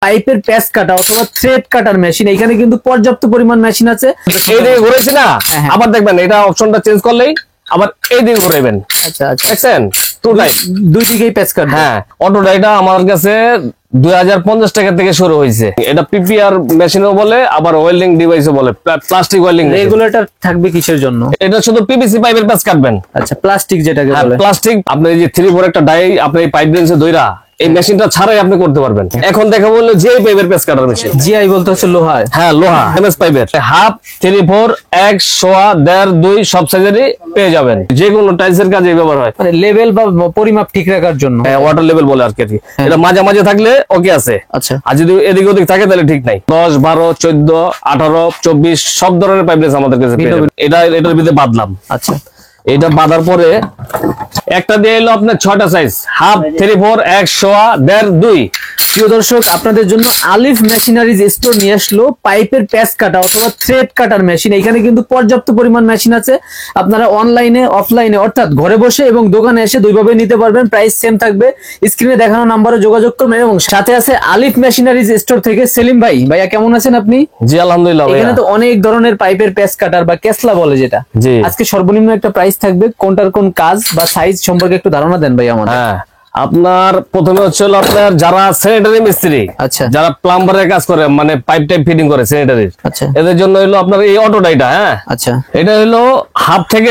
পাইপের প্যাচ কাটা অথবা থ্রেড কাটার মেশিন, এখানে কিন্তু পর্যাপ্ত পরিমাণ মেশিন আছে। এই দিকে ঘুরেছি না, আবার দেখবেন এটা অপশনটা চেঞ্জ করলেই আবার এই দিকে ঘুরাইবেন। আচ্ছা আচ্ছা, দেখছেন দুই দিকেই প্যাচ কাটা। হ্যাঁ, অটোটা এটা আমার কাছে 2050 টাকা থেকে শুরু হয়েছে। এটা পিপিআর মেশিনও বলে, আবার ওয়েল্ডিং ডিভাইসও বলে, প্লাস্টিক ওয়েল্ডিং। রেগুলেটর থাকবে কিসের জন্য? এটা শুধু পিভিসি পাইপের প্যাচ কাটবেন। আচ্ছা, প্লাস্টিক যেটাকে বলে প্লাস্টিক। আপনি এই যে 3-4 একটা ডাই আপনি পাইপ রেঞ্জে দইরা এই মেশিনটা ছাড়াই আপনি করতে পারবেন। এখন দেখা বললো যে পাইপের প্যাচ কাটার মেশিন, জিআই বলতে হচ্ছে লোহা। হ্যাঁ, লোহা এমএস পাইপের হাফ 3/4 1 1/4 1.5 2 সব সাইজেরই পেয়ে যাবেন। যে কোনো টাইলসের কাজে ব্যবহার হয়, মানে লেভেল বা পরিমাপ ঠিক রাখার জন্য। ওয়াটার লেভেল বলে আর কি। এটা মাঝে মাঝে থাকলে ওকে আছে। আচ্ছা, আর যদি এদিক ওদিক থাকে তাহলে ঠিক নাই। 10 12 14 18 24 সব ধরনের পাইপ রেঞ্জ আমাদের কাছে পেয়ে যাবেন। এটার ভিতরে বাদলাম। আচ্ছা, এটা বাঁধার পরে একটা দিয়ে এলো আপনার 6টা সাইজ, হাফ 3/4 1 1/4 1.5 2। প্রিয় দর্শক, আপনাদের জন্য আলিফ মেশিনারিজ স্টোর নিয়ে আসলো পাইপের প্যাচ কাটা অথবা থ্রেড কাটার মেশিন। এখানে কিন্তু পর্যাপ্ত পরিমাণ মেশিন আছে। আপনারা অনলাইনে অফলাইনে অর্থাৎ ঘরে বসে এবং দোকানে এসে দুইভাবে নিতে পারবেন। প্রাইস সেম থাকবে। স্ক্রিনে দেখানো নম্বরে যোগাযোগ করবেন। এবং সাথে আছে আলিফ মেশিনারিজ স্টোর থেকে সেলিম ভাই। ভাইয়া কেমন আছেন আপনি? জি আলহামদুলিল্লাহ। এখানে তো অনেক ধরনের পাইপের প্যাচ কাটার বা কেসলা বলে যেটা, আজকে সর্বনিম্ন একটা প্রাইস থাকবে। কোনটার কোন কাজ বা সাইজ সম্পর্কে একটু ধারণা দেন ভাই আমাদের। হ্যাঁ, আপনার প্রথমে হচ্ছে আপনার যারা স্যানিটারি মিস্ত্রি, আচ্ছা, যারা প্লাম্বারের কাজ করে, মানে পাইপ টাইপ ফিটিং করে স্যানিটারির, আচ্ছা, এদের জন্য হলো আপনার এই অটো ডাইটা। হ্যাঁ, আচ্ছা, এটা হলো হাফ থেকে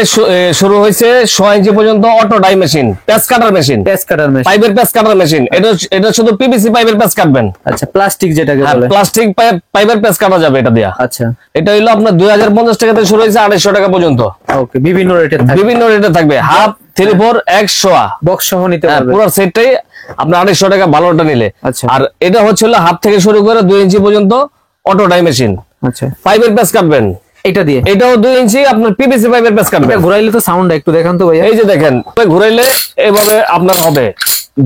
শুরু হয়েছে 6 ইঞ্চি পর্যন্ত অটো ডাই মেশিন, প্যাচ কাটার মেশিন, প্যাচ কাটার মেশিন, পাইপের প্যাচ কাটার মেশিন। এটা শুধু পিভিসি পাইপের প্যাচ কাটবেন। আচ্ছা, প্লাস্টিক যেটাকে বলে, প্লাস্টিক পাইপের প্যাচ কাটা যাবে এটা দিয়া। আচ্ছা, এটা হলো আপনার 2050 টাকা থেকে শুরু হয়েছে 250 টাকা পর্যন্ত। ওকে, বিভিন্ন রেটে থাকবে। হাফ 3/4 1 1/4 বক্স সহ নিতে পারবেন। পুরো সেটটাই আপনার 250 টাকা ভালোটা নিলে। আচ্ছা, আর এটা হচ্ছে হাফ থেকে শুরু করে 2 ইঞ্চি পর্যন্ত অটো ডাই মেশিন। আচ্ছা, পাইপের প্যাচ কাটবেন এটা দিয়ে। এটাও 2 ইঞ্চি আপনার পিভিসি পাইপের প্যাচ কাটবেন। ঘুরাইলে তো সাউন্ড একটু দেখান তো ভাইয়া। এই যে দেখেন, ঘুরাইলে এভাবে আপনার হবে,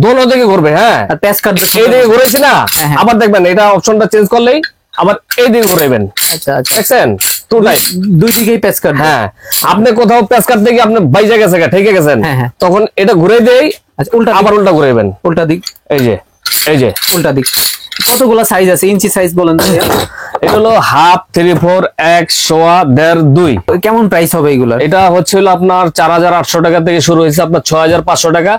দোনো দিকে ঘুরবে। হ্যাঁ, আর প্যাচ কাটবে এই দিকে ঘুরাইছি না, আবার দেখবেন এটা অপশনটা চেঞ্জ করলেই আবার এই দিকে ঘুরাইবেন। আচ্ছা আচ্ছা, দেখছেন দুই দিকেই প্যাচ কাটবে। হ্যাঁ, আপনি কোথাও প্যাচ কাটতে গিয়ে আপনি বাইজা গেছে, ঠেকে গেছেন, তখন এটা ঘুরে দেই, উল্টা আবার উল্টা ঘুরাইবেন। উল্টা দিক, এই যে উল্টা দিক। কতগুলা সাইজ আছে? ইঞ্চি সাইজ বলেন তো। এটা হলো হাফ 3/4 1 1/4 1.5 2। কেমন প্রাইস হবে এগুলো? এটা হচ্ছিল আপনার 4800 টাকা থেকে শুরু হয়েছে আপনার 6500 টাকা।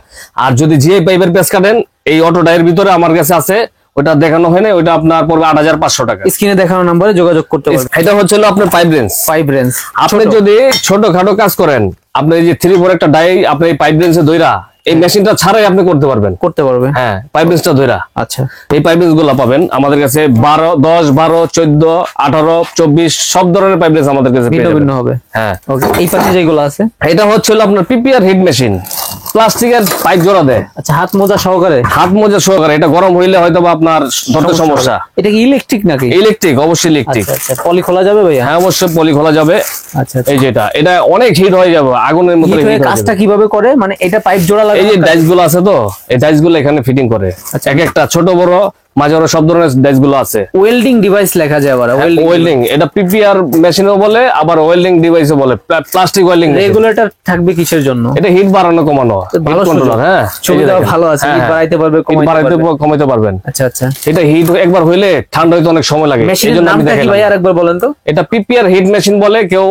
আর যদি জিআই পাইপের প্যাচ কাটেন, এই অটো ডাইয়ের ভিতরে আমার কাছে আছে, ওটা দেখানো হয় না, ওটা আপনার পড়বে 8500 টাকা। স্ক্রিনে দেখানো নম্বরে যোগাযোগ করতে পারবেন। এটা হচ্ছিল আপনার পাইপ রেঞ্জ। আপনি যদি ছোটখাটো কাজ করেন, আপনি এই যে 3/4 একটা ডাই আপনি পাইপ রেঞ্জে দইরা এই মেশিনটা ছাড়াই আপনি করতে পারবেন। হ্যাঁ, পাইপ রেঞ্জটা ধইরা। আচ্ছা, এই পাইপ রেঞ্জ গুলো পাবেন আমাদের কাছে 10 12 14 18 24 সব ধরনের পাইপ রেঞ্জ আমাদের কাছে ভিন্ন হবে। হ্যাঁ, ওকে। এই পাশে যেগুলো আছে, এটা হচ্ছে আপনার পিপিআর হিট মেশিন, প্লাস্টিকের পাইপ জোড়া দেয়। আচ্ছা, হাত মোজা সহকারে। এটা গরম হইলে হয়তো আপনার ধরতে সমস্যা। এটা কি ইলেকট্রিক নাকি? ইলেকট্রিক, অবশ্যই ইলেকট্রিক। আচ্ছা, পলি খোলা যাবে ভাইয়া? হ্যাঁ, অবশ্যই পলি খোলা যাবে। আচ্ছা, এই যেটা এটা অনেক হিট হয়ে যাবে, আগুনের মতো হিট হয়ে যাবে। কাজটা কিভাবে করে? মানে এটা পাইপ জোড়া লাগে, এই যে ডাইস গুলো আছে, তো এই ডাইস গুলো এখানে ফিটিং করে। এক একটা ছোট বড় মাঝে বড় সব ধরনের ডাইস গুলো আছে। ওয়েল্ডিং ডিভাইস লেখা যায় আবার। ওয়েল্ডিং, এটা পিপিআর মেশিনও বলে, আবার ওয়েল্ডিং ডিভাইসও বলে, প্লাস্টিক ওয়েল্ডিং। রেগুলেটর থাকবে কিসের জন্য? এটা হিট বাড়ানো কমানো, ভালো কন্ট্রোলার। হ্যাঁ, সুবিধা ভালো আছে, হিট বাড়াইতে পারবে, কমাইতে পারবেন। আচ্ছা আচ্ছা, এটা হিট একবার হইলে ঠান্ডা হইতে অনেক সময় লাগে। এজন্য আমি দেখাই ভাই, আরেকবার বলেন তো। এটা পিপিআর হিট মেশিন বলে, কেউ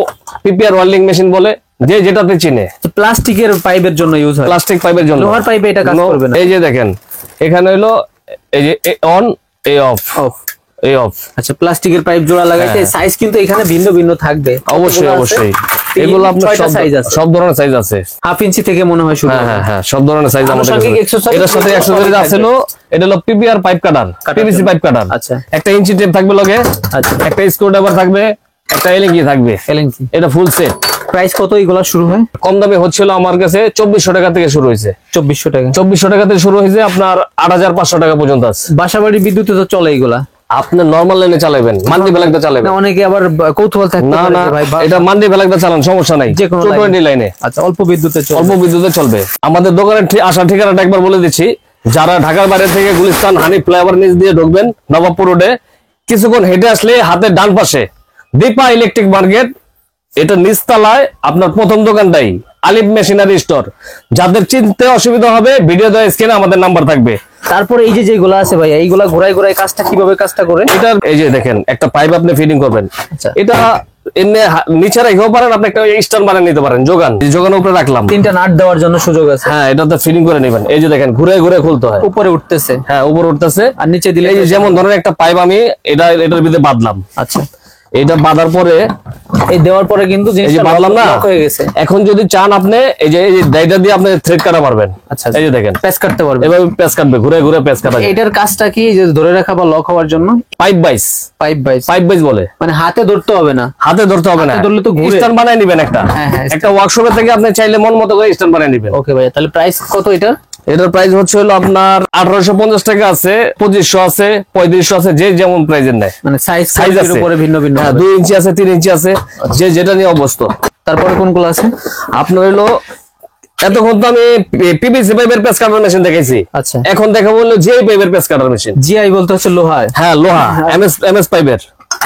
পিপিআর ওয়েল্ডিং মেশিন বলে, যে যেটাতে চিনে। প্লাস্টিকের পাইপের জন্য ইউজ হয়, প্লাস্টিক পাইপের জন্য। লোহার পাইপে এটা কাজ করবে না। এই যে দেখেন, এখানে হলো এই যে অন, এই অফ, এই অফ। আচ্ছা, প্লাস্টিকের পাইপ জোড়া লাগাইতে সাইজ কিন্তু এখানে ভিন্ন ভিন্ন থাকবে। অবশ্যই এগুলো আপনার সব ধরনের সাইজ আছে। হাফ ইঞ্চি থেকে মনে হয় শুরু। হ্যাঁ, সব ধরনের সাইজ আমাদের কাছে। এটার সাথে অ্যাকসেসরিজ আছে। এটা হলো পিপিআর পাইপ কাটার, পিভিসি পাইপ কাটার। আচ্ছা, একটা ইঞ্চি টেপ থাকবে লগে। আচ্ছা, একটা স্ক্রু ড্রাইভার থাকবে, একটা এলিঙ্গি থাকবে। এটা ফুল সেট। প্রাইস কত এগুলা শুরু হয়? কম দামে হচ্ছিল আমার কাছে 2400 টাকা থেকে শুরু হয়েছে। 2400 টাকা থেকে শুরু হয়েছে, আপনার 8500 টাকা পর্যন্ত আছে। বাসাবাড়ি বিদ্যুতে তো চলে এগুলা? আপনি নরমাল লাইনে চালাবেন, মান্দি ফ্ল্যাগটা চালাবেন। অনেকে আবার কৌতূহল থাকে, না ভাই, এটা মান্দি ফ্ল্যাগটা চালান, সমস্যা নাই, 220 লাইনে। আচ্ছা, অল্প বিদ্যুতে চলবে। আমাদের দোকানের আসার ঠিকানাটা একবার বলে দিচ্ছি। যারা ঢাকার বাইরে থেকে গুলিস্তান হানি ফ্লাইওভার নিচ দিয়ে ঢুকবেন, নবাবপুর রোডে কিছুক্ষণ হেঁটে আসলে হাতের ডান পাশে দীপা ইলেকট্রিক মার্কেট, এটা নিচতলায় আপনার প্রথম দোকানটাই আলিফ মেশিনারি স্টোর। যাদের চিনতে অসুবিধা হবে, ভিডিও দেওয়া স্ক্রিনে আমাদের নাম্বার থাকবে। তারপরে এই যে যেগুলো আছে ভাই, এইগুলা ঘোরায় ঘোরায় কাজটা কিভাবে কাজটা করে? এটা এই যে দেখেন একটা পাইপ আপনি ফিটিং করবেন, আচ্ছা। এটা এমনি নিচে রেখেও পারেন, আপনি একটা স্ট্যান্ড বানিয়ে নিতে পারেন। যোগানের উপরে রাখলাম, 3টা নাট দেওয়ার জন্য সুযোগ আছে। হ্যাঁ এটাতে ফিটিং করে নেবেন। এই যে দেখেন ঘুরে ঘুরে খুলতে হয়, উপরে উঠতেছে, হ্যাঁ উপরে উঠতেছে আর নিচে দিলে এই যে যেমন ধরেন একটা পাইপ আমি এটার ভিতরে বাঁধলাম, আচ্ছা, এটা বাঁধার পরে এই দেওয়ার পরে কিন্তু এই যে জিনিসটা বাঁধলাম না, লক হয়ে গেছে। এখন যদি চান আপনি এই যে ডাইটা দিয়ে আপনি থ্রেড কাটা পারবেন। আচ্ছা, এই যে দেখেন প্যাচ কাটতে পারবে। এভাবে প্যাচ কাটবে, ঘুরে ঘুরে প্যাচ কাটা যায়। এটার কাজটা কি যে ধরে রাখা বা লক হওয়ার জন্য? পাইপ বাইস, পাইপ বলে, মানে হাতে ধরতে হবে না, হাতে ধরতে হবে না, হাতে ধরলে তো ঘুরে। স্ট্যান্ড বানায় নিবেন একটা, হ্যাঁ, হ্যাঁ, একটা ওয়ার্কশপে থেকে আপনি চাইলে মন মতো করে স্ট্যান্ড বানায় নিবেন। ওকে ভাই, তাহলে প্রাইস কত এটা? এটার প্রাইস হচ্ছে হলো আপনার 1850 টাকা আছে, 2500 আছে, 3500 আছে, যে যেমন প্রাইজের নেয়। মানে সাইজ আছে উপরে ভিন্ন ভিন্ন হ্যাঁ, হবে। 2 ইঞ্চি আছে, 3 ইঞ্চি আছে, যে যেটা নিয়ে অবস্থা। তারপরে কোনগুলো আছে? আপনার হলো এতক্ষণ তো আমি পিভিসি পাইপের পেস কাটার মেশিন দেখাইছি, আচ্ছা, এখন দেখাবো হলো জিআই পাইপের পেস কাটার মেশিন। জিআই বলতে হচ্ছে লোহা। হ্যাঁ লোহা, এমএস পাইপের।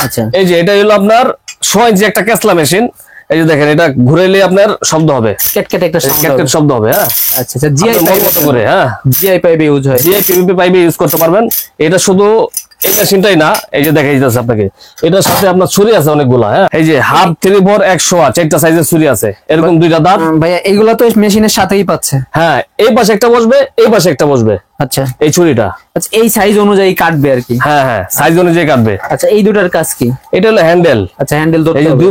আচ্ছা, এই যে এটা হলো আপনার 6 ইঞ্চি একটা কেসলা মেশিন। এই যে দেখেন এটা ঘুরাইলে আপনার শব্দ হবে, ক্যাটক্যাট একটা সাউন্ড হবে। ক্যাটক্যাট শব্দ হবে। হ্যাঁ আচ্ছা আচ্ছা, জিআই আপনার মন মতো করে, হ্যাঁ জিআই পাইপে ইউজ হয়। জিআই পিভিপি পাইপে ইউজ করতে পারবেন। এটা শুধু এই মেশিনটাই না, এই যে দেখাই যাচ্ছে আপনাকে, এটার সাথে আপনার ছুরি আছে অনেকগুলা। হ্যাঁ এই যে হাফ 3/4 100 4টা সাইজের ছুরি আছে, এরকম 2টা দাঁত। ভাইয়া এগুলো তো মেশিনের সাথেই পাচ্ছে। হ্যাঁ এই পাশে একটা বসবে, এই পাশে একটা বসবে, আচ্ছা এই ছুরিটা। আচ্ছা, এই সাইজ অনুযায়ী কাটবে আর কি। হ্যাঁ হ্যাঁ সাইজ অনুযায়ী কাটবে। আচ্ছা, এই দুটার কাজ কি? এটা হলো হ্যান্ডেল। আচ্ছা, হ্যান্ডেল ধরতে এই যে হবে।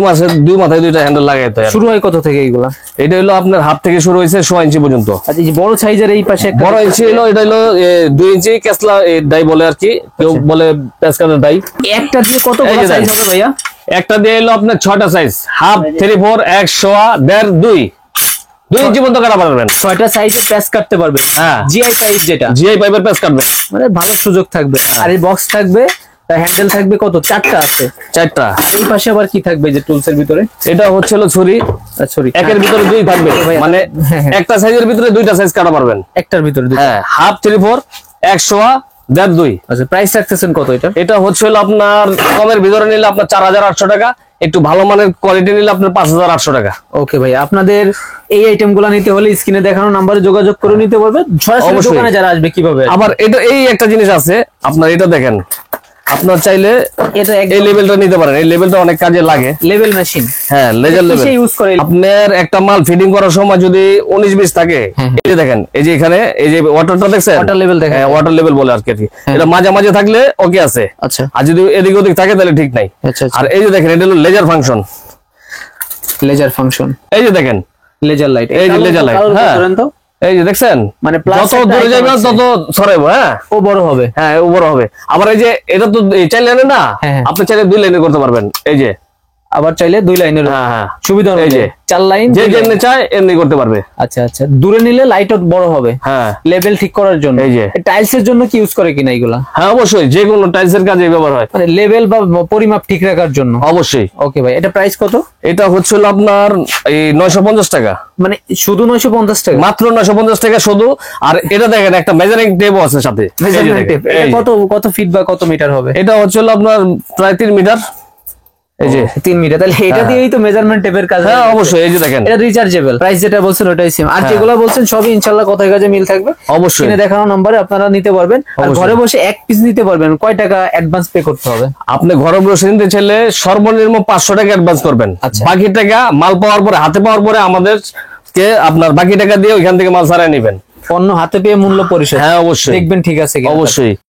দুই মাথায় 2টা হ্যান্ডেল লাগাইতে হয়। শুরু হয় কত থেকে এইগুলা? এটা হলো আপনার হাত থেকে শুরু হয়েছে 6 ইঞ্চি পর্যন্ত। আচ্ছা, এই যে বড় সাইজের এই পাশে একটা বড় ইঞ্চি হলো, এটা হলো 2 ইঞ্চি কেসলা ডাই বলে আর কি, কেউ বলে পেসকাটার ডাই। একটা দিয়ে কত এই বড় যে সাইজ দেখ। হবে ভাইয়া? একটা দিয়ে হলো আপনার 6টা সাইজ, হাফ 3/4 100 1.5 2 ইঞ্চি পর্যন্ত কাটা পারবেন। 6টা সাইজের প্যাচ কাটতে পারবে। হ্যাঁ জিআই সাইজ যেটা, জিআই পাইপের পেস কাটবেন, মানে ভালো সুযোগ থাকবে। আর এই বক্স থাকবে, হ্যান্ডেল থাকবে কত? 4টা আছে। 4টা। আর এই পাশে আবার কি থাকবে যে টুলস এর ভিতরে? এটা হচ্ছে হলো ছুরি, সরি, একের ভিতরে 2 থাকবে, ভাইয়া। মানে হ্যাঁ, হ্যাঁ। একটা সাইজের ভিতরে 2টা সাইজ কাটা পারবেন। একটার ভিতরে দুটো। হ্যাঁ হাফ 3/4 100 1.5। আচ্ছা, প্রাইস রাখতেছেন কত এটা? এটা হচ্ছে হলো আপনার কমের ভিতরে নিলে আপনার 4800 টাকা, একটু ভালো মানের কোয়ালিটি নিলে আপনার 5800 টাকা। ওকে ভাই, আপনাদের এই আইটেম গুলা নিতে হলে স্ক্রিনে দেখানো নাম্বারে যোগাযোগ করে নিতে পারবে। সরাসরি অবশ্যই। দোকানে যারা আসবে কিভাবে? আবার এটা এই একটা জিনিস আছে আপনার, এটা দেখেন, আপনার চাইলে এটা এই লেভেলটা নিতে পারেন, এই লেভেলটা অনেক কাজে লাগে। লেভেল মেশিন, হ্যাঁ লেজার লেভেল কিসে ইউজ করে? আপনার একটা মাল ফিটিং করার সময় যদি 19-20 থাকে, হ্যাঁ, এই যে দেখেন, এই যে এখানে এই যে ওয়াটারটা দেখছেন, Water level দেখেন। হ্যাঁ ওয়াটার লেভেল বলে আর কি। এটা মাঝে মাঝে থাকলে ওকে আছে, আচ্ছা আর যদি এদিক ওদিক থাকে তাহলে ঠিক নাই। আচ্ছা, আর এই যে দেখেন, এটা হলো লেজার ফাংশন। লেজার ফাংশন, এই যে দেখেন লেজার লাইট, এই যে laser light, হ্যাঁ। তো এই যে দেখছেন, মানে plus যত একটা দূরে item যাবে আছে। তত ছড়াইবো। হ্যাঁ ও বড় হবে। হ্যাঁ উপর হবে। আবার এই যে এটা তো 4 লাইনের না, হ্যাঁ, হ্যাঁ। আপনি চাইলে 2 লাইনে করতে পারবেন। এই যে আবার চাইলে 2 লাইনের হ্যাঁ হ্যাঁ সুবিধা এই যে 4 লাইন যে যেমনি চায় এমনি করতে পারবে। আচ্ছা আচ্ছা, দূরে নিলে লাইট বড় হবে, হ্যাঁ লেভেল ঠিক করার জন্য। এই যে টাইলস এর জন্য কি ইউজ করে কিনা এগুলা? হ্যাঁ অবশ্যই, যে কোনো টাইলসের কাজে ব্যবহার হয়, মানে লেভেল বা পরিমাপ ঠিক রাখার জন্য। অবশ্যই। ওকে ভাই, এটা প্রাইস কত? এটা হচ্ছিল আপনার এই 950 টাকা, মানে শুধু 950 টাকা? মাত্র 950 টাকা শুধু। আর এটা দেখেন একটা মেজারিং টেপও আছে সাথে। এই যে মেজারমেন্ট দেখেন, টেপ, এটা এই যে। কত কত ফিট বা কত মিটার হবে? এটা হচ্ছিল আপনার প্রায় 3 মিটার। এই যে 3 মিটার, তাহলে এটা দিয়েই তো মেজারমেন্ট টেপের কাজ। হ্যাঁ অবশ্যই, এই যে দেখেন এটা রিচার্জেবল। প্রাইস যেটা বলছেন ওটাই সেম, আর যেগুলো বলছেন সবই ইনশাআল্লাহ কথায় কাজে মিল থাকবে। অবশ্যই। কিনে দেখানো নম্বরে আপনারা নিতে পারবেন। আর অবশ্যই। ঘরে বসে এক পিস নিতে পারবেন। কয় টাকা অ্যাডভান্স পে করতে হবে? আপনি ঘরে বসে নিতে চাইলে সর্বনিম্ন 500 টাকা অ্যাডভান্স করবেন। আচ্ছা। বাকি টাকা মাল পাওয়ার পরে, হাতে পাওয়ার পরে আমাদেরকে আপনার বাকি টাকা দিয়ে ওইখান থেকে মাল ছাড়াই নেবেন। পণ্য হাতে পেয়ে মূল্য পরিশোধ। হ্যাঁ অবশ্যই, দেখবেন ঠিক আছে কিনা। অবশ্যই।